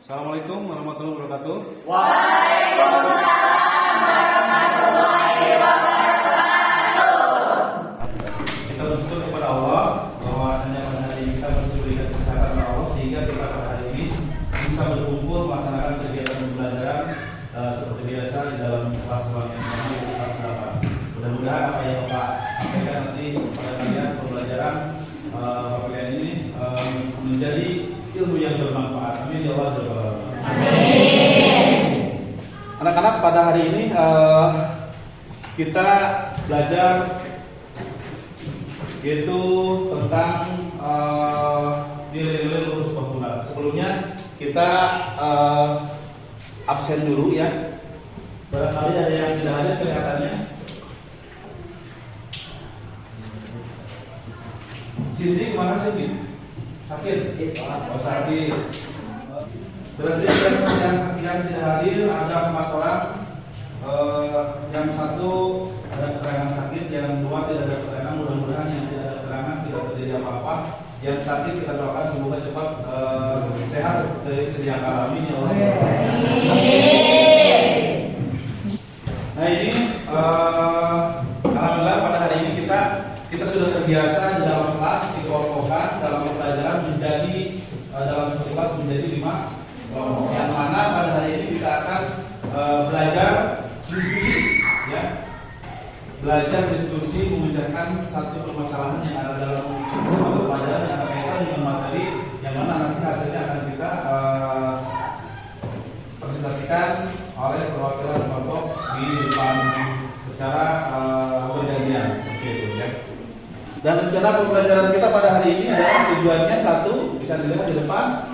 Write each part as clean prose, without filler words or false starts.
Assalamualaikum warahmatullahi wabarakatuh. Waalaikumsalam warahmatullahi wabarakatuh. Kita bersyukur kepada Allah bahwasanya pada hari ini kita masih diberikan kesehatan oleh Allah sehingga kita pada hari ini bisa berkumpul melaksanakan kegiatan pembelajaran seperti biasa di dalam kelas ruang yang sama yaitu kelas 8. Mudah-mudahan apa yang Bapak sampaikan nanti pada kalian pembelajaran Bapak kalian ini menjadi ilmu yang bermanfaat. Amin ya Allah. Amin. Anak-anak, pada hari ini kita belajar yaitu tentang nilai-nilai lulus populer. Sebelumnya kita absen dulu ya. Barangkali ada yang tidak hadir kelihatannya. Cindy kemana Cindy? Sakit? Oh, sakit. Berarti yang tidak hadir ada 4 orang. Yang satu ada keterangan sakit, yang dua tidak ada keterangan. Mudah-mudahan yang tidak ada keterangan tidak terjadi apa-apa. Yang sakit kita doakan semoga cepat sehat seperti sedia kala. Amin ya Allah. Nah ini alhamdulillah pada hari ini kita sudah terbiasa di dalam kelas dikelompokkan dalam pelajaran menjadi dalam satu kelas menjadi 5 kelompok. Yang mana pada hari ini kita akan belajar diskusi, ya, belajar diskusi memecahkan satu permasalahan yang ada dalam mata pelajaran yang ada kaitan dengan materi yang mana nanti hasilnya akan kita presentasikan oleh perwakilan kelompok di depan secara bergantian, seperti itu ya. Dan rencana pembelajaran kita pada hari ini adalah tujuannya satu, bisa dilihat di depan.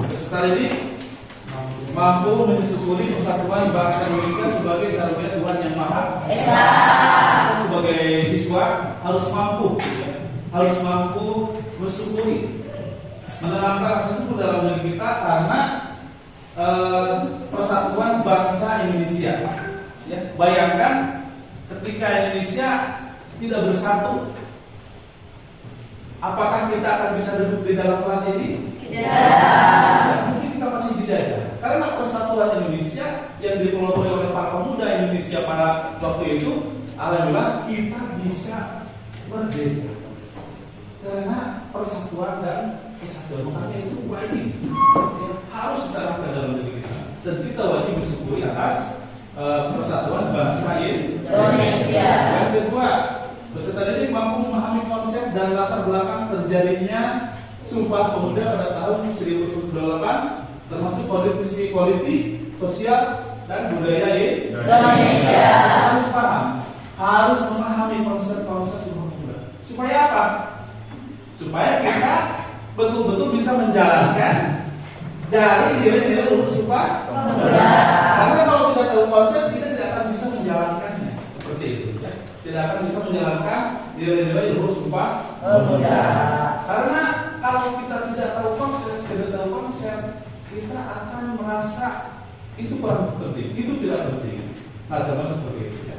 Peserta ini mampu mensyukuri persatuan bangsa Indonesia sebagai karunia Tuhan yang Maha Esa. Sebagai siswa harus mampu, ya, harus mampu mensyukuri, menanamkan rasa syukur dalam diri kita karena persatuan bangsa Indonesia. Ya, bayangkan ketika Indonesia tidak bersatu, apakah kita akan bisa duduk di dalam kelas ini? Tidak. Mungkin kita masih dijajah. Karena persatuan Indonesia yang dipelopori oleh para pemuda Indonesia pada waktu itu, alhamdulillah kita bisa merdeka. Karena persatuan dan kesatuan makanya itu wajib, ya, harus ditanamkan dalam diri kita. Dan kita wajib bersyukuri atas persatuan bangsa Indonesia. Yang kedua, peserta ini mampu memahami konsep dan latar belakang terjadinya Sumpah Pemuda pada tahun 1998, termasuk politik, sosial, dan budaya Indonesia. Harus paham, harus memahami konsep-konsep Sumpah Pemuda. Supaya apa? Supaya kita betul-betul bisa menjalankan dari nilai-nilai lulus Sumpah Pemuda. Karena kalau kita tahu konsep, kita tidak akan bisa menjalankannya. Seperti itu ya. Tidak akan bisa menjalankan nilai-nilai lulus Sumpah Pemuda. Karena kalau kita tidak tahu konsep, kita akan merasa itu kurang penting, itu tidak penting. Nah, seperti itu ya.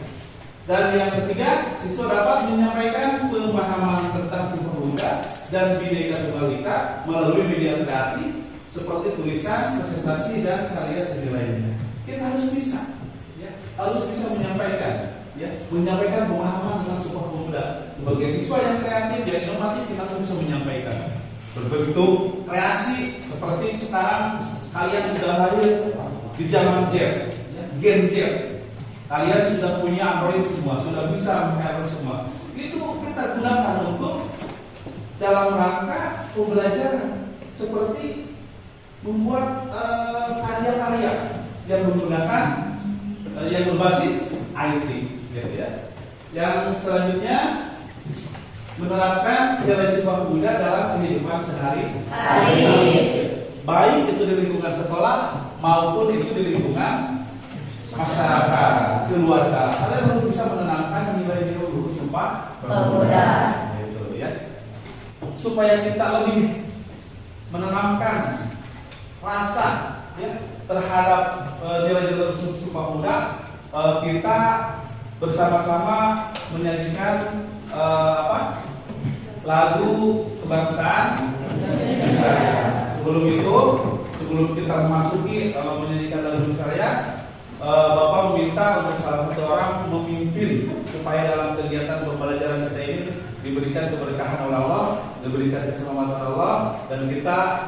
Dan yang ketiga, siswa dapat menyampaikan pemahaman tentang Sumpah Pemuda dan Bhinneka Tunggal Ika melalui media kreatif seperti tulisan, presentasi, dan karya seni lainnya. Kita harus bisa, ya, harus bisa menyampaikan, ya, menyampaikan pemahaman tentang Sumpah Pemuda. Sebagai siswa yang kreatif, yang inovatif, kita harus bisa menyampaikan berbentuk kreasi seperti sekarang kalian sudah hadir di zaman Z, ya, Gen Z. Kalian sudah punya Android semua, sudah bisa menghandle semua. Itu kita gunakan untuk dalam rangka pembelajaran seperti membuat karya-karya yang menggunakan yang berbasis IT, gitu ya. Yang selanjutnya menerapkan nilai Sumpah Pemuda dalam kehidupan sehari-hari, baik itu di lingkungan sekolah maupun itu di lingkungan masyarakat, keluarga. Kalian harus bisa menanamkan nilai-nilai lulus Sumpah Pemuda, gitu ya. Supaya kita lebih menanamkan rasa, ya, terhadap nilai-nilai Sumpah Pemuda, kita bersama-sama menyanyikan lagu kebangsaan Indonesia. sebelum kita memasuki menyanyikan lagu Indonesia, Bapak meminta untuk salah satu orang memimpin supaya dalam kegiatan pembelajaran kita ini diberikan keberkahan oleh Allah, diberikan keselamatan Allah, dan kita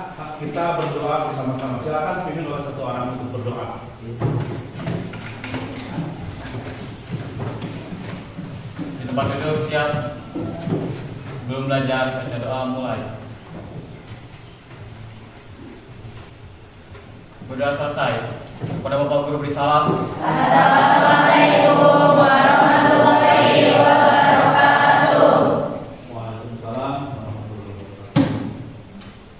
berdoa bersama-sama. Silakan pimpin oleh satu orang untuk berdoa. Di tempat duduk siap. Sebelum belajar baca doa mulai. Sudah selesai. Kepada Bapak Guru beri salam. Assalamualaikum warahmatullahi wabarakatuh. Waalaikumsalam warahmatullahi wabarakatuh.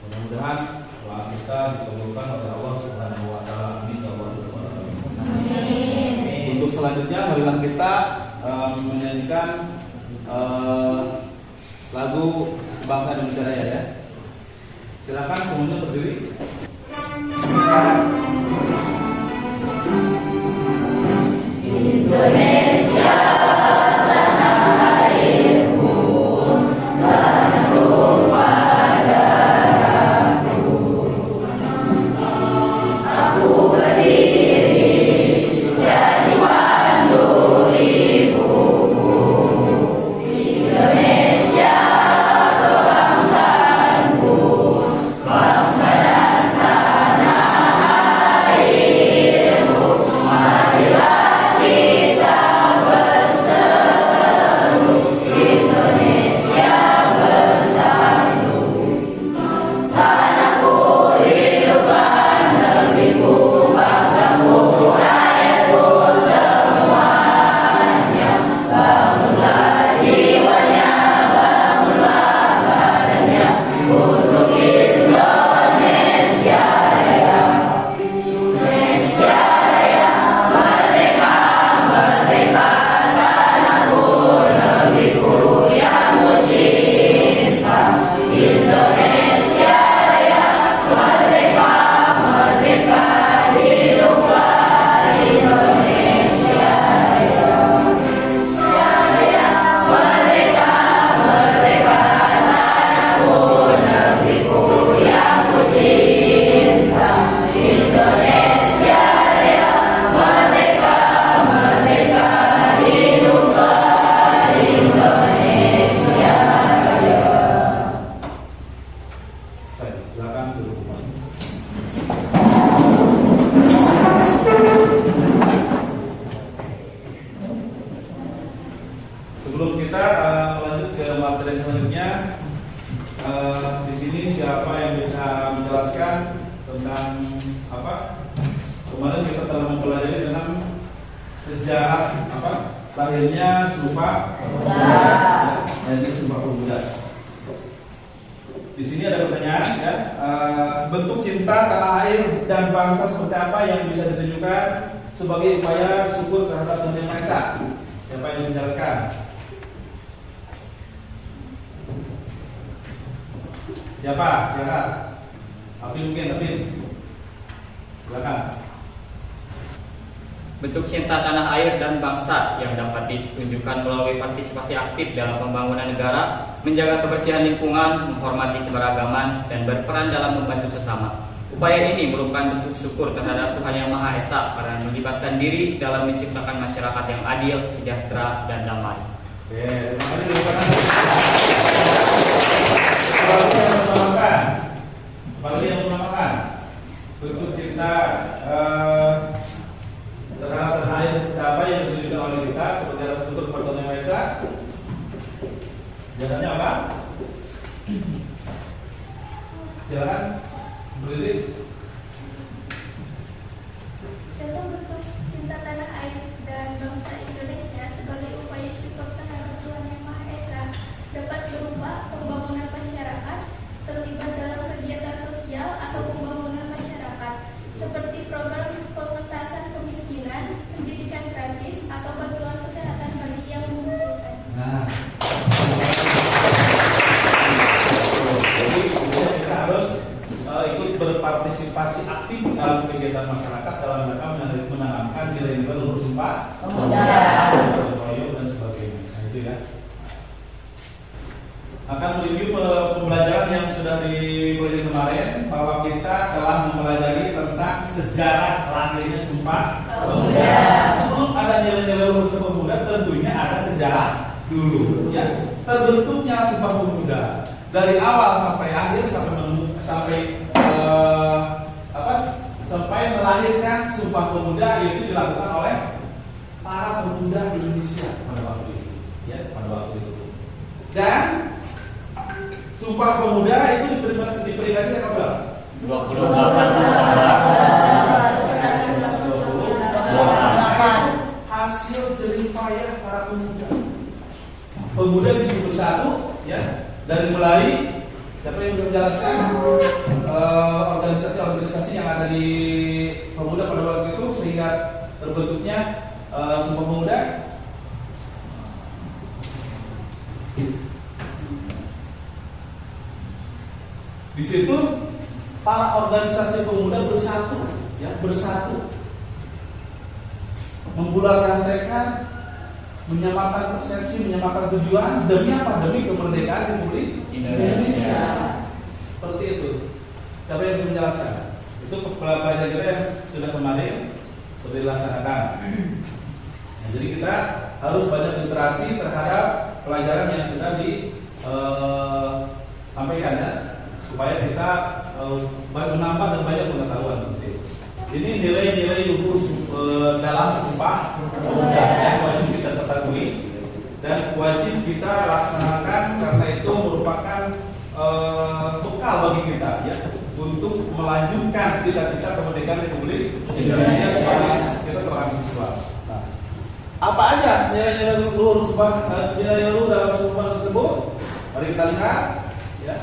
Mudah-mudahan doa kita dikabulkan oleh Allah Subhanahu wa taala. Amin. Untuk selanjutnya marilah kita menyanyikan lagu Bangsa Indonesia Raya ya. Silakan semuanya berdiri. Indonesia tanah airku, tanahku padaku. Aku berdiri jadi pandu ibuku. Indonesia kebangsaanku, bangsa dan tanah airku. Marilah kita berseru, Indonesia bersatu. Tanahku hiduplah negeriku, bangsaku, rakyatku semuanya. Bangunlah jiwanya, bangunlah badannya untuk Indonesia Raya. Indonesia Raya, merdeka, merdeka, tanahku, negeriku yang ku cinta. Indonesia Raya, merdeka, merdeka, hiduplah Indonesia Raya. Raya, merdeka, merdeka, tanahku, negeriku yang ku cinta. Indonesia Raya, merdeka, merdeka, hiduplah Indonesia Raya. Silakan duduk kembali. Sebelum kita lanjut ke materi selanjutnya, di sini siapa yang bisa menjelaskan tentang apa? Kemarin kita telah mempelajari tentang sejarah apa? Lahirnya Sumpah Pemuda. Jadi Sumpah Pemuda. Di sini ada pertanyaan ya, bentuk cinta tanah air dan bangsa seperti apa yang bisa ditunjukkan sebagai upaya syukur terhadap Tuhan Yang Maha Esa? Siapa yang bisa menjelaskan? Siapa? Silakan. Apin mungkin, Apin. Silakan. Bentuk cinta tanah air dan bangsa yang dapat ditunjukkan melalui partisipasi aktif dalam pembangunan negara, menjaga kebersihan lingkungan, menghormati keberagaman, dan berperan dalam membantu sesama. Upaya ini merupakan bentuk syukur terhadap Tuhan Yang Maha Esa karena melibatkan diri dalam menciptakan masyarakat yang adil, sejahtera, dan damai. Oke, terima kasih. Apalagi yang menambahkan? Apalagi yang menambahkan? Bentuk cinta terhadap tanah air seperti apa yang ditunjukkan oleh kita seperti apa bentuk kepada Tuhan Yang Maha Esa? Jalannya apa? Silakan berdiri. Contoh bentuk cinta tanah air dan bangsa Indonesia sebagai upaya syukur terhadap Tuhan Yang Maha Esa dapat berupa pembangunan masyarakat, terlibat dalam kegiatan sosial atau pembangunan masyarakat, seperti program pengentasan kemiskinan, pendidikan gratis, atau bantuan kesehatan bagi yang membutuhkan. Nah, jadi kita harus ikut berpartisipasi aktif dalam kegiatan masyarakat dalam rangka menanamkan nilai-nilai luhur Sumpah Pemuda, gotong royong dan sebagainya. Nah, itu ya. Akan mereview pembelajaran yang sudah dipelajari kemarin bahwa telah mempelajari tentang sejarah lahirnya Sumpah Pemuda. Sebelum ada nilai-nilai luhur Sumpah Pemuda, tentunya ada sejarah dulu, ya. Terbentuknya Sumpah Pemuda dari awal sampai akhir sampai melahirkan Sumpah Pemuda, yaitu dilakukan oleh para pemuda Indonesia pada waktu itu, ya, pada waktu itu. Dan Sumpah Pemuda itu diperingati tanggal berapa? 28. Hasil jerih payah para pemuda. Pemuda di sini bersatu, ya, dari mulai siapa yang bisa menjelaskan organisasi-organisasi yang ada di pemuda pada waktu itu sehingga terbentuknya Sumpah Pemuda. Di situ para organisasi pemuda bersatu, ya, bersatu, membulatkan tekad, menyamakan persepsi, menyamakan tujuan demi apa? Demi kemerdekaan Republik Indonesia. Seperti itu. Siapa yang bisa menjelaskan? Itu pelajaran kita yang sudah kemarin sudah dilaksanakan. Nah, jadi kita harus banyak literasi terhadap pelajaran yang sudah disampaikan, ya, supaya kita menambah dan banyak pengetahuan. Ini nilai-nilai luhur dalam Sumpah Pemuda yang wajib kita ketahui dan wajib kita laksanakan, karena itu merupakan bekal bagi kita, ya, untuk melanjutkan cita-cita kemerdekaan Republik Indonesia sebagai kita seorang siswa. Nah, apa aja nilai-nilai luhur nilai luhur dalam Sumpah tersebut? Mari kita lihat, ya.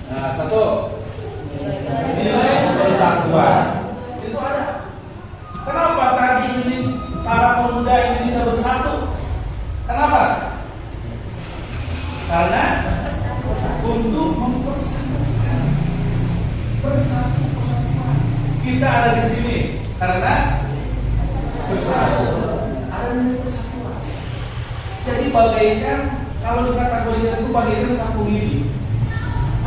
Nah, satu, nilai persatuan. Itu ada. Kenapa tadi Indonesia, para pemuda Indonesia bersatu? Kenapa? Karena untuk mempersatukan, persatuan. Kita ada di sini karena bersatu. Ada nilai persatuan. Jadi bagaikan, kalau dikategorikan itu bagaikan satu lidi.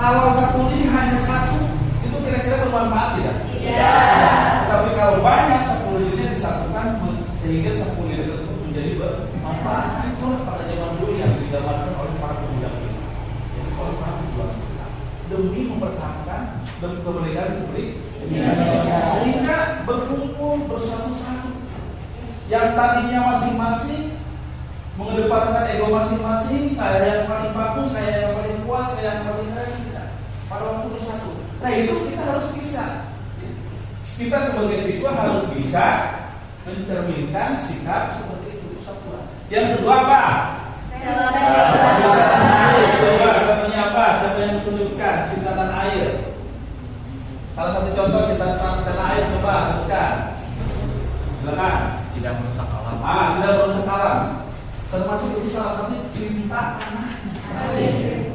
Kalau satu lidi hanya satu, itu kira-kira bermanfaat tidak? Tidak. Tapi kalau banyak 10 lidi disatukan sehingga 10 lidi tersebut menjadi bermanfaat. Itulah pada zaman dulu yang digambarkan oleh para pemuda kita, yaitu oleh para pejuang kita, demi mempertahankan dan kemerdekaan Republik Indonesia. Sehingga berkumpul bersatu-satu. Yang tadinya masing-masing mengedepankan ego masing-masing, saya yang paling bagus, saya yang paling kuat, saya yang paling keren, tidak. Pada waktu bersatu. Nah, itu kita harus bisa. Kita sebagai siswa harus bisa mencerminkan sikap seperti itu, persatuan. Yang kedua apa? Coba contohnya apa? Siapa yang menunjukkan cinta tanah air? Salah satu contoh cinta tanah air, coba sebutkan. Silakan. Tidak merusak alam. Tidak merusak alam. Termasuk itu salah satu cinta tanah air.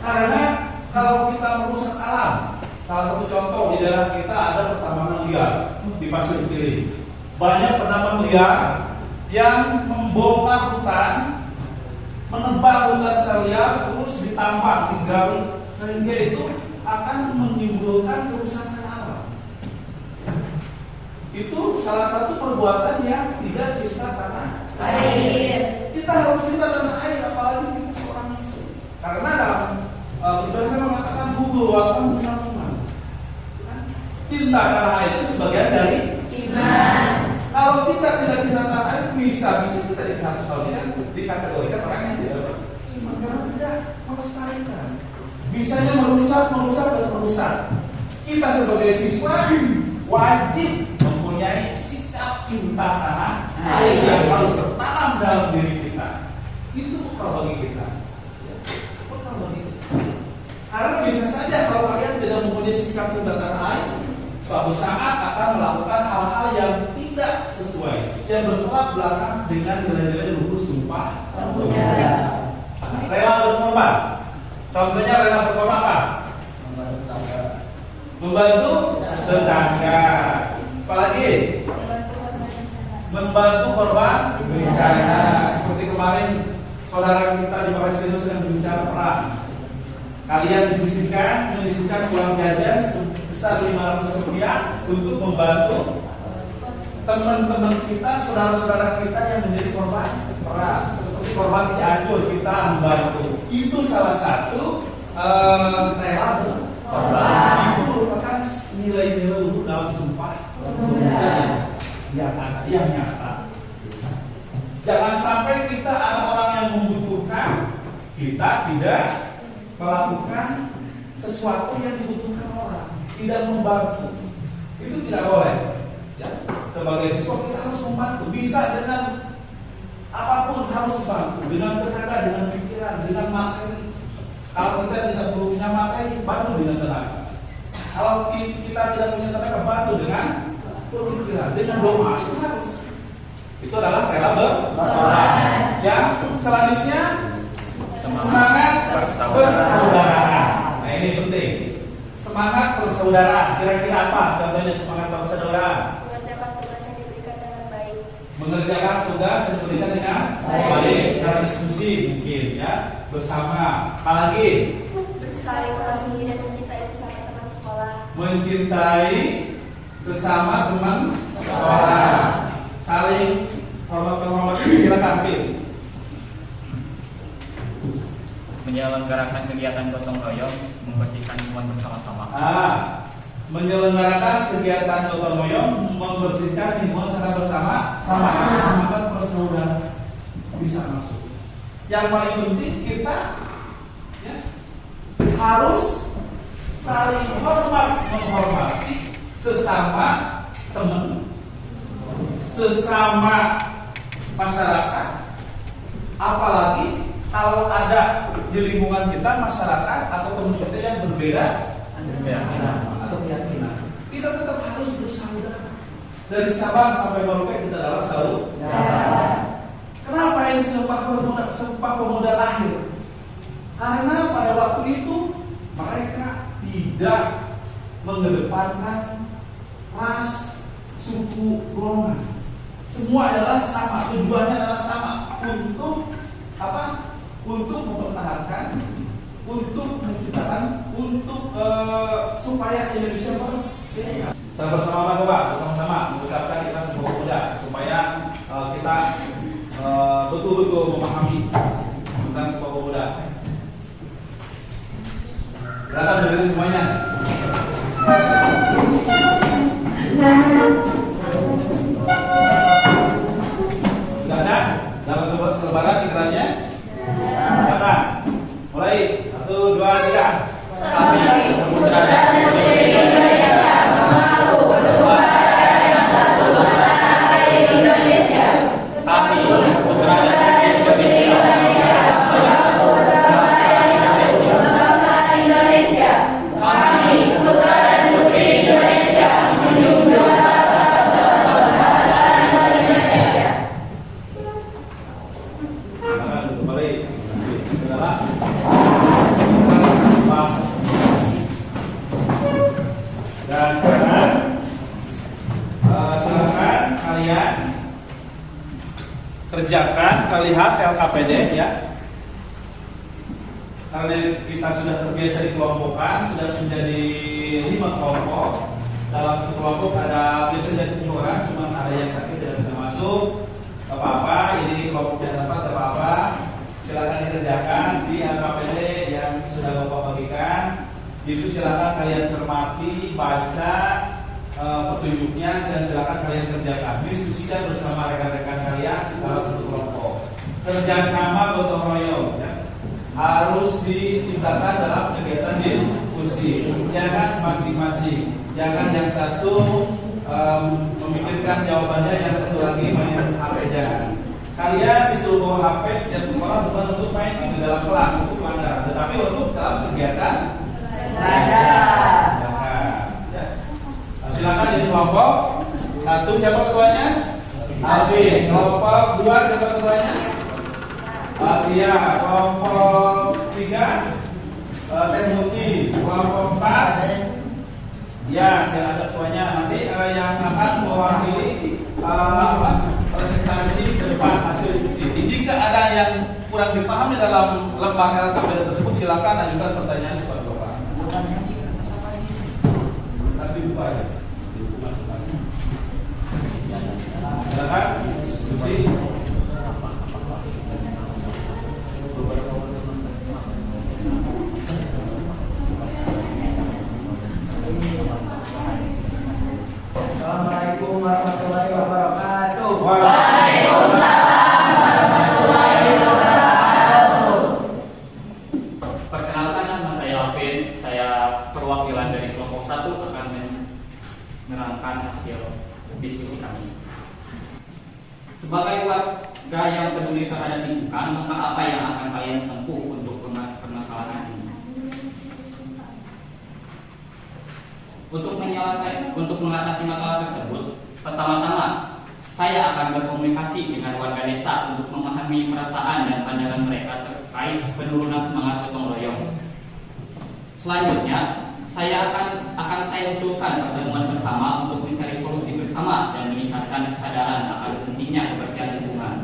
Karena kalau kita merusak alam, salah satu contoh di daerah kita ada pertambangan liar di Pasir Putih. Banyak penambang liar yang membongkar hutan, menebang hutan secara liar, terus ditambang, digali, sehingga itu akan menimbulkan kerusakan alam. Itu salah satu perbuatan yang tidak cinta tanah air. Kita harus cinta tanah air, apalagi kita seorang muslim. Karena dalam bahasa mengatakan gugur walaupun iman. Cinta tanah air itu sebagian dari Iman. Kalau kita tidak cinta tanah air, bisa kita dikategorikan orang yang tidak beriman, karena tidak melestarikan. Bisanya merusak dan merusak. Kita sebagai siswa wajib mempunyai sikap cinta tanah air yang harus tertanam dalam diri kita. Itu bekal bagi kita. Bekal bagi kita. Karena bisa saja kalau kalian tidak mempunyai sikap cinta tanah air, suatu saat akan melakukan hal-hal yang tidak sesuai, yang bertolak belakang dengan nilai-nilai luhur Sumpah Pemuda. Rela berkorban. Contohnya rela berkorban apa? Membantu tetangga. Apalagi? Membantu korban bencana. Seperti kemarin saudara kita di Palestina sedang bencana perang. kalian menyisihkan uang jajan sebesar Rp500 untuk membantu teman-teman kita, saudara-saudara kita yang menjadi korban perang, seperti korban Cianjur, kita membantu. Itu salah satu rela korban. Itu merupakan nilai-nilai luhur dalam sumpah yang nyata. Jangan sampai kita ada orang yang membutuhkan, kita tidak melakukan sesuatu yang dibutuhkan orang, tidak membantu. Itu tidak boleh. Ya, sebagai siswa kita harus membantu, bisa dengan apapun harus bantu, dengan tenaga, dengan pikiran, dengan materi. Kalau kita tidak punya materi, bantu dengan tenaga. Kalau kita tidak punya tenaga, bantu dengan pikiran, dengan doa. Itu harus. Itu adalah rela berkorban. Yang selanjutnya semangat persaudaraan. Nah ini penting. Semangat persaudaraan. Kira-kira apa contohnya semangat persaudaraan? Mengerjakan tugas yang diberikan dengan baik, secara diskusi mungkin ya, bersama. Apalagi saling mengasihi dan mencintai sesama teman sekolah. Mencintai sesama teman sekolah. Saling hormat-hormati. Silakan Pin. Menyelenggarakan kegiatan gotong royong, membersihkan lingkungan bersama-sama. Menyelenggarakan kegiatan gotong royong, membersihkan lingkungan secara bersama-sama. Semangat persaudaraan bisa masuk. Yang paling penting kita ya, harus saling menghormati sesama teman, sesama masyarakat. Apalagi kalau ada di lingkungan kita masyarakat atau teman kita yang berbeda atau keyakinan, kita tetap harus bersaudara. Dari Sabang sampai Merauke kita adalah saudara. Kenapa ini Sumpah Pemuda lahir? Karena pada waktu itu mereka tidak mengedepankan ras, suku, golongan. Semua adalah sama, tujuannya adalah sama, untuk apa? Untuk mempertahankan, untuk menciptakan, untuk supaya Indonesia merdeka. Bersama-sama coba, bersama-sama mengucapkan kita Sumpah Pemuda supaya kita betul-betul memahami tentang Sumpah Pemuda. Silakan dengerin semuanya. Sudah ada? Dalam selebaran iklannya? Silakan. Mulai 1, 2, 3. Kami Putra dan Putri Indonesia mengaku Negara yang satu tanah air Indonesia. Kami Putra dan Putri Indonesia mengaku bangsa Indonesia. Kami Putra dan Putri Indonesia menjunjung bangsa Indonesia. Kembali. Adalah dan sekarang silakan kalian kerjakan, lihat LKPD ya. Karena kita sudah terbiasa dikelompokkan, sudah menjadi 5 kelompok. Dalam satu kelompok ada biasanya 7 orang, cuma ada yang sakit tidak bisa masuk. Gak apa-apa, ini kelompok yang dapat gak apa-apa. Silakan dikerjakan di LKPD yang sudah Bapak bagikan. Itu silakan kalian cermati, baca petunjuknya dan silakan kalian kerjakan. Diskusikan bersama rekan-rekan kalian dalam satu kelompok. Kerjasama gotong royong ya, harus diciptakan dalam kegiatan diskusi. Jangan masing-masing. Jangan yang satu memikirkan jawabannya, yang satu lagi main HP. Jangan. Kalian disuruh bawa HP setiap sekolah bukan untuk main di dalam kelas, itu pelanggaran, tetapi untuk dalam kegiatan belajar. Ya. Silakan jadi kelompok 1 siapa ketuanya? Alvin. Kelompok 2 siapa ketuanya? Dia. Kelompok 3 Teh Muti. Kelompok 4 ya, saya ada ketuanya. Nanti yang akan mewakili presentasi ke depan hasil diskusi. Jika ada yang kurang kurang dipahami dalam lembaga LKPD tersebut, silakan ajukan pertanyaan kepada Bapak. Kasih buka ya. Silakan diskusi. Assalamualaikum warahmatullahi wabarakatuh. Perkenalkan, nama saya Alvin. Saya perwakilan dari kelompok 1 akan menerangkan hasil diskusi kami. Sebagai warga yang peduli terhadap lingkungan, maka apa yang akan kalian tempuh untuk permasalahan ini? Untuk mengatasi masalah tersebut, pertama-tama saya akan berkomunikasi dengan warga desa untuk memahami perasaan dan pandangan mereka terkait penurunan semangat gotong royong. Selanjutnya, saya akan saya usulkan pertemuan bersama untuk mencari solusi bersama dan meningkatkan kesadaran akan pentingnya kebersihan lingkungan.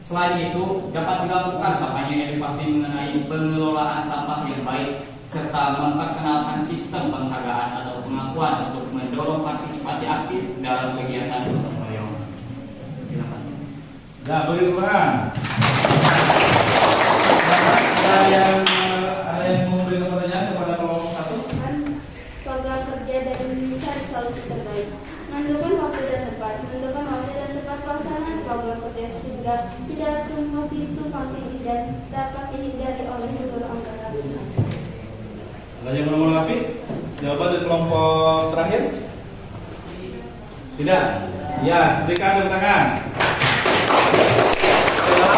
Selain itu, dapat dilakukan kampanye edukasi mengenai pengelolaan sampah yang baik serta memperkenalkan sistem penghargaan atau pengakuan untuk mendorong partisipasi aktif dalam kegiatan gotong royong. Terima kasih. Ya, beri peran. Ada yang mau memberikan pertanyaan kepada kelompok 1? Program kerja dan mencari solusi terbaik. Menentukan waktu dan tempat. Menentukan waktu dan tempat pelaksanaan program kerja sehingga tidak tumpang tindih dan dapat dihindari oleh seluruh anggota organisasi. Ada yang mau menanggapi? Jawaban dari kelompok terakhir? Tidak? Ya, berikan tepuk tangan.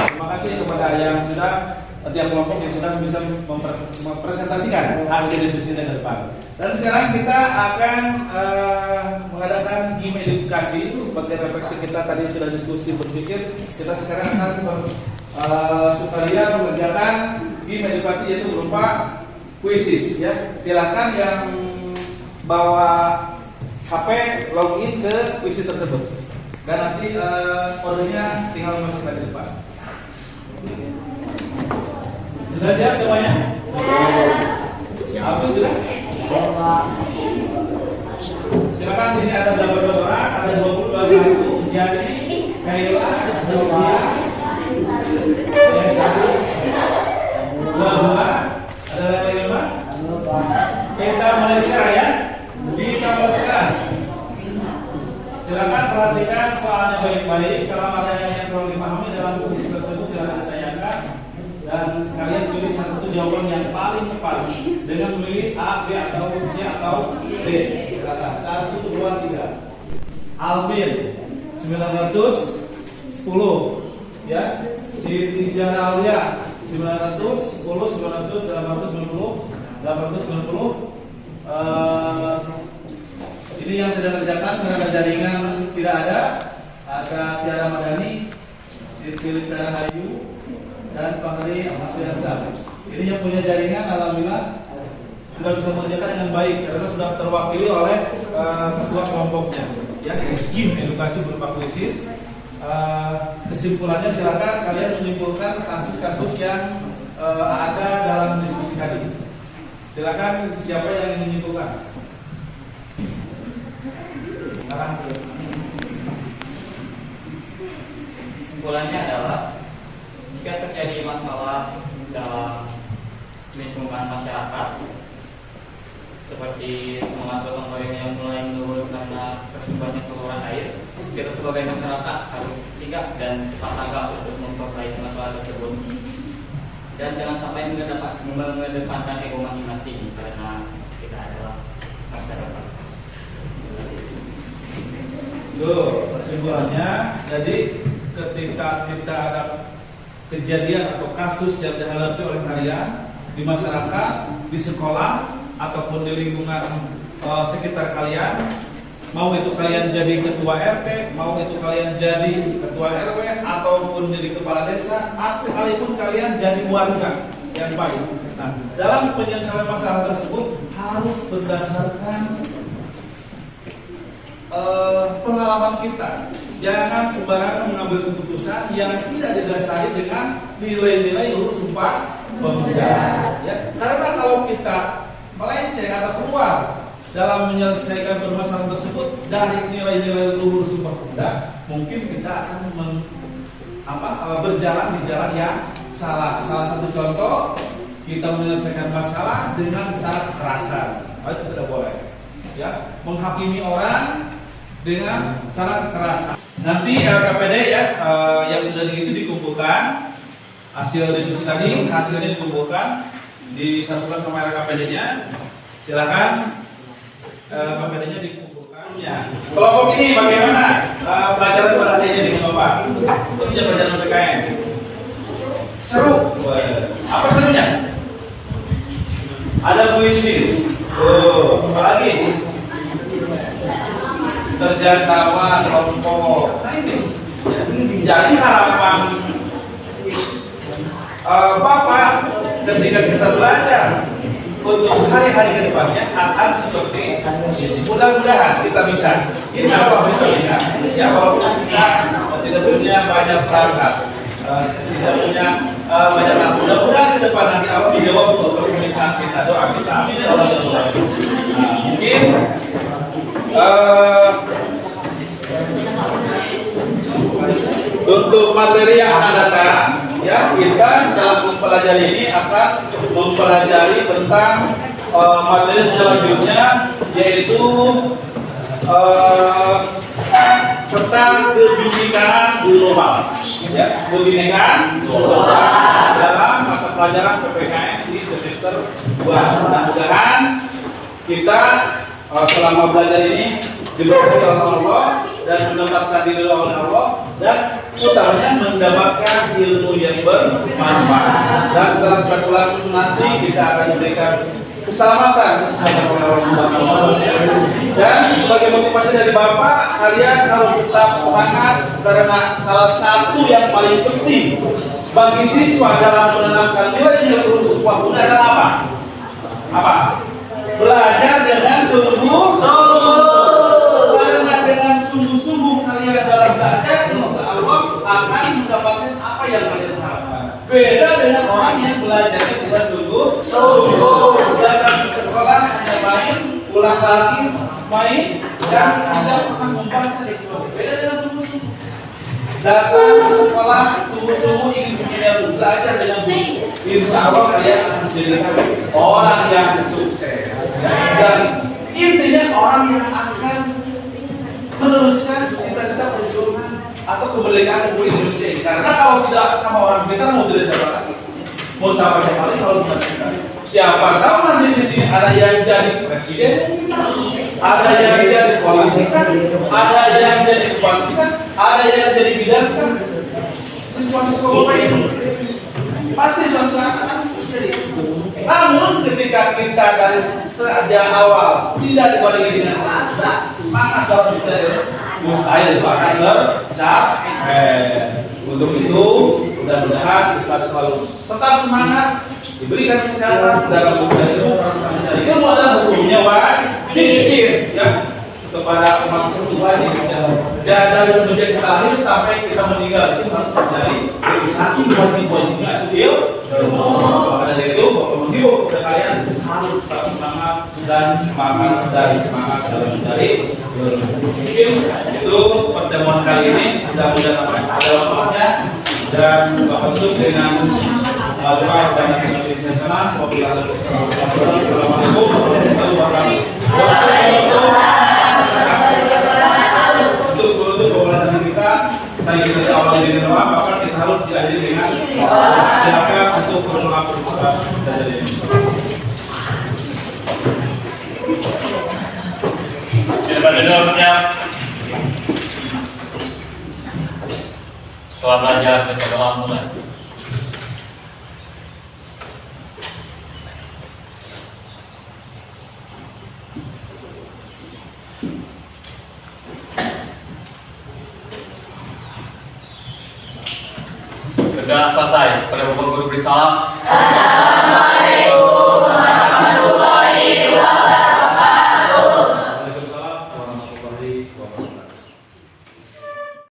Terima kasih kepada yang sudah, tiap kelompok yang sudah bisa mempresentasikan hasil diskusi dari depan. Dan sekarang kita akan mengadakan game edukasi seperti refleksi kita tadi sudah diskusi berpikir. Kita sekarang akan supaya mengerjakan game edukasi yaitu berupa kuisis ya. Silakan yang bawa HP login ke kuisis tersebut. Dan nanti kodenya tinggal masukkan di depan. Sudah siap semuanya? Siap. Sudah? Silakan, ini ada 82 orang, ada 20, 21, Jadi, Kaila, Sofia, yang satu, 22, ada lagi 5. Kita mulai sekarang ya. Kita mulai sekarang. Silakan perhatikan soalnya baik-baik. Kalau ada yang kurang dipahami dalam kuis tersebut silakan ditanyakan dan kalian tulis satu jawaban yang paling tepat dengan memilih A, B atau C atau D. Silakan 1, 2, 3. Alvin 910 ya. Siti Janalia 910, 900, 890, 890. Ini yang sedang kerjakan karena jaringan tidak ada. Ada Tiara Madani, Siti Listana Hayu, dan Pak Heri Amaswiansa. Ini yang punya jaringan, alhamdulillah sudah bisa mengerjakan dengan baik karena sudah terwakili oleh ketua kelompoknya. Ya, game edukasi berupa kuisis. Kesimpulannya silakan kalian menyimpulkan kasus-kasus yang ada dalam diskusi tadi. Silakan siapa yang ingin menyimpulkan? Kesimpulannya adalah jika terjadi masalah dalam lingkungan masyarakat seperti semangat gotong royong yang mulai menurun karena tersumbatnya saluran air, kita sebagai masyarakat harus sigap dan cepat tanggap untuk memperbaiki masalah tersebut dan jangan sampai mengedepankan ego masing-masing karena kita adalah masyarakat. Tuh, kesimpulannya, jadi ketika kita ada kejadian atau kasus yang dihadapi oleh kalian di masyarakat, di sekolah, ataupun di lingkungan sekitar kalian, mau itu kalian jadi ketua RT, mau itu kalian jadi ketua RW, ataupun jadi kepala desa, sekalipun kalian jadi warga yang baik. Nah, dalam penyelesaian masalah tersebut harus berdasarkan pengalaman kita. Jangan sembarangan mengambil keputusan yang tidak didasari dengan nilai-nilai Luhur Sumpah Pemuda. Ya, karena kalau kita melenceng atau keluar dalam menyelesaikan permasalahan tersebut dari nilai-nilai Luhur Sumpah Pemuda, mungkin kita akan berjalan di jalan yang salah. Salah satu contoh, kita menyelesaikan masalah dengan cara kekerasan. Itu tidak boleh. Ya, menghakimi orang dengan cara kekerasan. Nanti KPD ya yang sudah diisi dikumpulkan, hasil diskusi tadi hasilnya dikumpulkan, disatukan sama LKPD-nya. Silakan KPD-nya dikumpulkan. Ya. Kelompok ini bagaimana pelajaran pada hari ini di Sobat? Itu pelajaran PKN. Seru. Apa serunya? Ada puisi. Apa lagi? Kerjasama kelompok. Nah ini. Jadi harapan Bapak ketika kita belajar untuk hari-hari ke depannya akan seperti mudah-mudahan kita bisa. Insya Allah kita bisa. Ya walaupun kita tidak punya banyak perangkat, tidak punya banyak hal. Mudah-mudahan ke depan nanti Allah menjawab untuk permintaan kita, doa kita. Amin ya Allah. Mungkin untuk materi yang akan datang, ya kita dalam mempelajari ini akan mempelajari tentang materi selanjutnya, yaitu tentang kebinekaan global, ya kebinekaan global dalam mata pelajaran PPKN di semester 2. Mudah-mudahan kita selama belajar ini diberkati oleh Allah dan mendapatkan diri oleh Allah, dan utamanya mendapatkan ilmu yang bermanfaat. Dan setelah kita pulang nanti kita akan memberikan keselamatan oleh Allah Subhanahu wa Ta'ala. Dan sebagai motivasi dari Bapak, kalian harus tetap semangat, karena salah satu yang paling penting bagi siswa dalam menanamkan nilai-nilai Luhur Sumpah Pemuda adalah apa? Apa? Belajar dengan sungguh-sungguh. Karena dengan sungguh-sungguh kalian dalam belajar, insya Allah akan mendapatkan apa yang kalian harapkan. Beda dengan orang yang belajarnya tidak sungguh-sungguh. Datang ke sekolah hanya main, pulang lagi main, dan tidak pernah membaca di sekolah. Beda dengan sungguh-sungguh. Datang ke sekolah sungguh-sungguh ingin punya belajar dengan khusyuk. Insya Allah kalian akan menjadi orang yang sukses. Dan intinya orang yang akan meneruskan cita-cita perjuangan atau kemerdekaan Republik Indonesia ini. Karena kalau tidak sama orang kita, mau jadi siapa lagi? Mau siapa lagi kalau bukan kita? Siapa tahu nanti di sini ada yang jadi presiden, ada yang jadi polisi, ada yang jadi bupati, ada yang jadi bidan. Siswa-siswa Bapak ini pasti suatu akan jadi. Namun ketika kita dari sejak awal tidak dibarengi dengan rasa semangat dalam bicara, mustahil akan tercapai. Untuk itu, mudah-mudahan kita selalu tetap semangat, diberikan kesehatan dalam mencari ilmu. Mencari ilmu adalah hukumnya wajib, ya, kepada umat tersebut wajib. Dan dari semenjak kita lahir sampai kita meninggal itu harus mencari saking wajib-wajibnya itu ilmu. Maka dari itu, Bapak mengimbau kepada kalian harus tetap semangat dan semangat dalam mencari ilmu. Mungkin itu pertemuan kali ini. Mudah-mudahan ada manfaatnya, dan Bapak tutup dengan doa dan kebijaksanaan. Wassalamualaikum warahmatullahi wabarakatuh. Untuk menutup pembelajaran kita, tadi kita awali dengan doa, maka kita harus diakhiri dengan silakan untuk berdoa belajar ini. Kita duduk siap. Setelah belajar baca doa mulai. Sudah selesai. Pada Bapak Guru beri salam.